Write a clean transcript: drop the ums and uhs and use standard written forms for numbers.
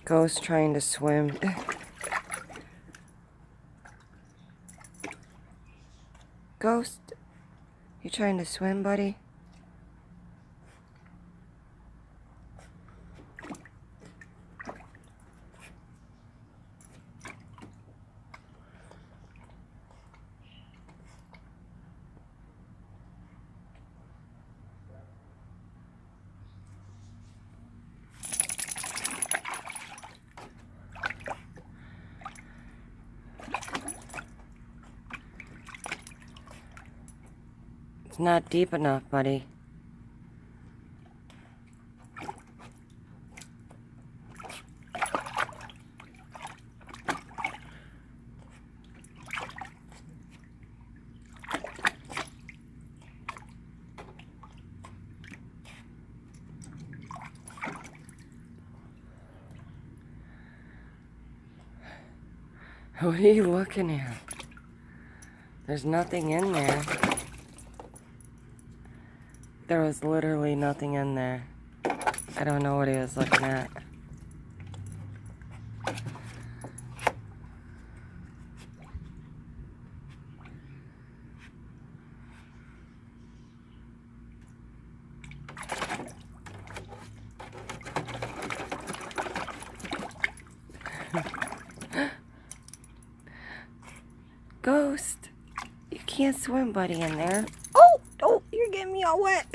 Ghost trying to swim. Ghost, you trying to swim, buddy? It's not deep enough, buddy. What are you looking at? There's nothing in there. There was literally nothing in there. I don't know what he was looking at. Ghost, you can't swim, buddy, in there. Oh, you're getting me all wet.